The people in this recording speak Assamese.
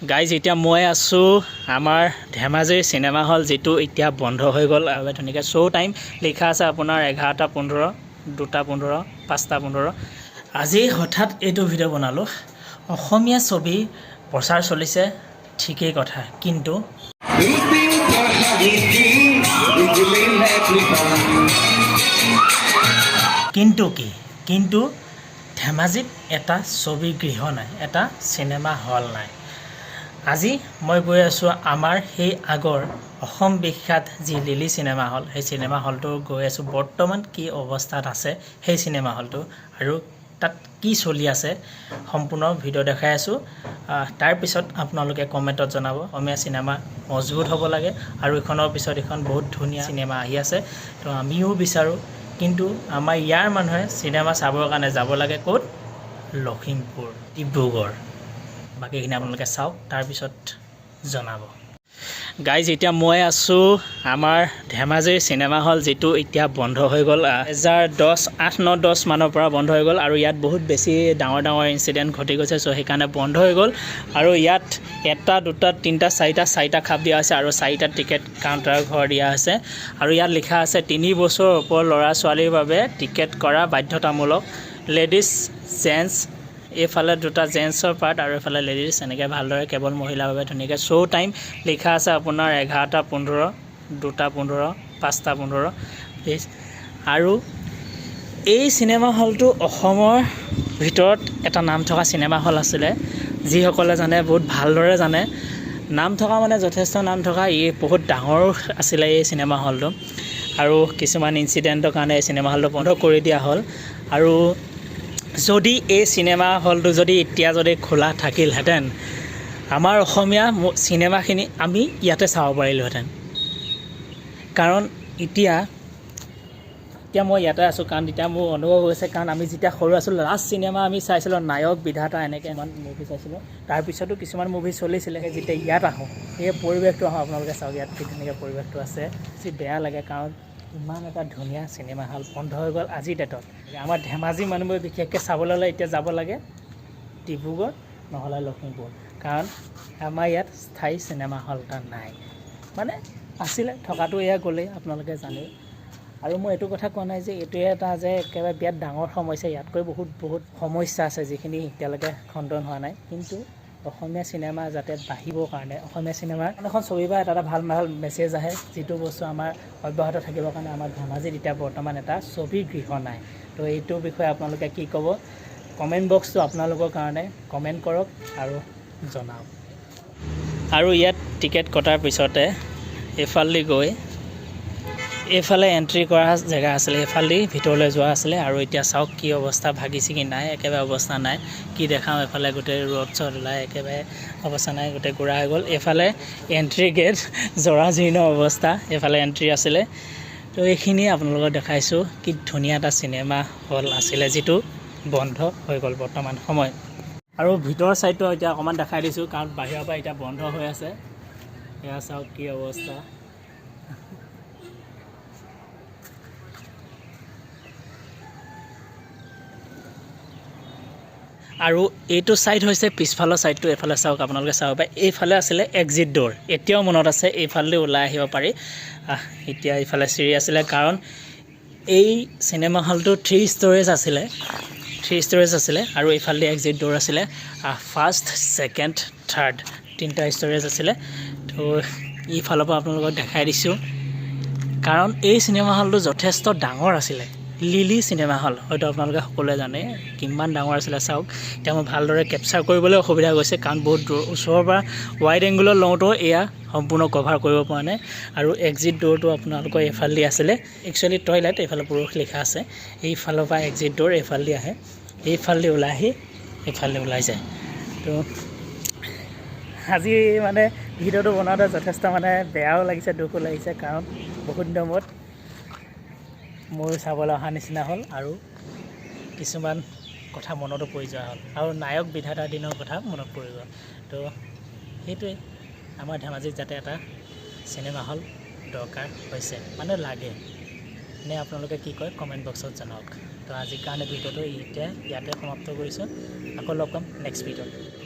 গাইজ এতিয়া মই আছোঁ আমাৰ ধেমাজিৰ চিনেমা হল যিটো এতিয়া বন্ধ হৈ গ'ল আৰু ধুনীয়াকৈ শ্ব' টাইম লিখা আছে আপোনাৰ 11:15 2:15 5:15 আজি হঠাৎ এইটো ভিডিঅ' বনালোঁ অসমীয়া ছবি প্ৰচাৰ চলিছে ঠিকেই কথা কিন্তু কিন্তু ধেমাজিত এটা ছবি গৃহ নাই এটা চিনেমা হল নাই আজি মই গৈ আছোঁ আমাৰ সেই আগৰ অসম বিখ্যাত যি লিলি চিনেমা হল সেই চিনেমা হলটো গৈ আছোঁ বৰ্তমান কি অৱস্থাত আছে সেই চিনেমা হলটো আৰু তাত কি চলি আছে সম্পূৰ্ণ ভিডিঅ' দেখাই আছোঁ তাৰ পিছত আপোনালোকে কমেণ্টত জনাব অসমীয়া চিনেমা মজবুত হ'ব লাগে আৰু এখনৰ পিছত এখন বহুত ধুনীয়া চিনেমা আহি আছে তো আমিও বিচাৰোঁ কিন্তু আমাৰ ইয়াৰ মানুহে চিনেমা চাবৰ কাৰণে যাব লাগে ক'ত লখিমপুৰ ডিব্ৰুগড় বাকীখিনি আপোনালোকে চাওক তাৰপিছত জনাব গাইজ এতিয়া মই আছোঁ আমাৰ ধেমাজিৰ চিনেমা হল যিটো এতিয়া বন্ধ হৈ গ'ল 2010 মানৰ পৰা বন্ধ হৈ গ'ল আৰু ইয়াত বহুত বেছি ডাঙৰ ইনচিডেণ্ট ঘটি গৈছে চ' সেইকাৰণে বন্ধ হৈ গ'ল আৰু ইয়াত 1 2 3 4টা খাপ দিয়া আছে আৰু 4টা টিকেট কাউণ্টাৰ ঘৰ দিয়া আছে আৰু ইয়াত লিখা আছে 3 বছৰ ওপৰ ল'ৰা ছোৱালীৰ বাবে টিকেট কৰা বাধ্যতামূলক লেডিজ জেন্টছ এইফালে 2টা জেন্টছৰ পাৰ্ট আৰু এইফালে লেডিজ এনেকৈ ভালদৰে কেৱল মহিলাৰ বাবে ধুনীয়াকৈ শ্ব' টাইম লিখা আছে আপোনাৰ 11:15 2:15 5:15 আৰু এই চিনেমা হলটো অসমৰ ভিতৰত এটা নাম থকা চিনেমা হল আছিলে যিসকলে জানে বহুত ভালদৰে জানে নাম থকা মানে যথেষ্ট নাম থকা বহুত ডাঙৰ আছিলে এই চিনেমা হলটো আৰু কিছুমান ইনচিডেণ্টৰ কাৰণে এই চিনেমা হলটো বন্ধ কৰি দিয়া হ'ল আৰু যদি এই চিনেমা হলটো যদি এতিয়া যদি খোলা থাকিলহেঁতেন আমাৰ অসমীয়া চিনেমাখিনি আমি ইয়াতে চাব পাৰিলোহেঁতেন কাৰণ এতিয়া মই ইয়াতে আছোঁ কাৰণ এতিয়া মোৰ অনুভৱ হৈছে কাৰণ আমি যেতিয়া সৰু আছিলোঁ লাষ্ট চিনেমা আমি চাইছিলোঁ নায়ক বিধাতা এনেকৈ ইমান মুভি চাইছিলোঁ তাৰপিছতো কিছুমান মুভি চলিছিলে যেতিয়া ইয়াত আহোঁ সেই পৰিৱেশটো আহোঁ আপোনালোকে চাওক ইয়াত কি ধুনীয়াকৈ পৰিৱেশটো আছে বেছি বেয়া লাগে কাৰণ ইমান এটা ধুনীয়া চিনেমা হল বন্ধ হৈ গ'ল আজিৰ ডেটত আমাৰ ধেমাজি মানুহবোৰে বিশেষকৈ চাবলৈ হ'লে এতিয়া যাব লাগে ডিব্ৰুগড় নহ'লে লখিমপুৰ কাৰণ আমাৰ ইয়াত স্থায়ী চিনেমা হল এটা নাই মানে আছিলে থকাটো এয়া গ'লেই আপোনালোকে জানেই আৰু মই এইটো কথা কোৱা নাই যে এইটোৱে এটা যে একেবাৰে বিৰাট ডাঙৰ সমস্যা ইয়াতকৈ বহুত সমস্যা আছে যিখিনি এতিয়ালৈকে খণ্ডন হোৱা নাই কিন্তু অসমীয়া চিনেমা যাতে বাঢ়িবৰ কাৰণে অসমীয়া চিনেমাৰ এখন ছবি বা এটা ভাল মেছেজ আহে যিটো বস্তু আমাৰ অব্যাহত থাকিবৰ কাৰণে আমাৰ ধেমাজিত এতিয়া বৰ্তমান এটা ছবি গৃহ নাই তো এইটো বিষয়ে আপোনালোকে কি ক'ব কমেণ্ট বক্সটো আপোনালোকৰ কাৰণে কমেণ্ট কৰক আৰু জনাওক আৰু ইয়াত টিকেট কটাৰ পিছতে এইফালেদি গৈ এইফালে এণ্ট্ৰি কৰা জেগা আছিলে এইফালেদি ভিতৰলৈ যোৱা আছিলে আৰু এতিয়া চাওক কি অৱস্থা ভাগিছে কি নাই একেবাৰে অৱস্থা নাই কি দেখাওঁ এইফালে গোটেই ৰ'ড চড ওলাই একেবাৰে অৱস্থা নাই গোটেই গুড়া হৈ গ'ল এইফালে এণ্ট্ৰি গেট জৰাজীৰ্ণ অৱস্থা এইফালে এণ্ট্ৰি আছিলে তো এইখিনিয়ে আপোনালোকক দেখাইছোঁ কি ধুনীয়া এটা চিনেমা হল আছিলে যিটো বন্ধ হৈ গ'ল বৰ্তমান সময়ত আৰু ভিতৰৰ ছাইডটো এতিয়া অকণমান দেখাই দিছোঁ কাৰণ বাহিৰৰ পৰা এতিয়া বন্ধ হৈ আছে এয়া চাওক কি অৱস্থা আৰু এইটো ছাইড হৈছে পিছফালৰ ছাইডটো এইফালে চাওক আপোনালোকে চাব পাৰে এইফালে আছিলে এক্সিট ড'ৰ এতিয়াও মনত আছে এইফালেদি ওলাই আহিব পাৰি এতিয়া এইফালে চিৰি আছিলে কাৰণ এই চিনেমা হলটো 3 ষ্ট'ৰেজ আছিলে আৰু এইফালেদি এক্সিট ড'ৰ আছিলে ফাৰ্ষ্ট ছেকেণ্ড থাৰ্ড 3টা ষ্ট'ৰেজ আছিলে তো এইফালৰ পৰা আপোনালোকক দেখাই দিছোঁ কাৰণ এই চিনেমা হলটো যথেষ্ট ডাঙৰ আছিলে লিলি চিনেমা হল হয়তো আপোনালোকে সকলোৱে জানে কিমান ডাঙৰ আছিলে চাওক এতিয়া মই ভালদৰে কেপচাৰ কৰিবলৈ অসুবিধা গৈছে কাৰণ বহুত ওচৰৰ পৰা ৱাইড এংগুলত লওঁতেও এয়া সম্পূৰ্ণ কভাৰ কৰিব পৰা নাই আৰু এক্সিট ড'ৰটো আপোনালোকৰ এইফালেদি আছিলে একচুৱেলি টয়লেট এইফালে পুৰুষ লিখা আছে এইফালৰ পৰা এক্সিট ড'ৰ এইফালেদি আহে এইফালেদি ওলাই আহি এইফালেদি ওলাই যায় তো আজি মানে ভিডিঅ'টো বনাওঁতে যথেষ্ট মানে বেয়াও লাগিছে দুখো লাগিছে কাৰণ বহুত দিনৰ মূৰত মোৰ চাবলৈ অহা নিচিনা হ'ল আৰু কিছুমান কথা মনতো পৰি যোৱা হ'ল আৰু নায়ক বিধাতাৰ দিনৰ কথা মনত পৰি গ'ল তো সেইটোৱে আমাৰ ধেমাজিত যাতে এটা চিনেমা হল দৰকাৰ হৈছে মানে লাগে নে আপোনালোকে কি কয় কমেণ্ট বক্সত জনাওক তো আজিৰ কাৰণে ভিডিঅ'টো ইয়াতে সমাপ্ত কৰিছোঁ আকৌ লগ পাম নেক্সট ভিডিঅ'ত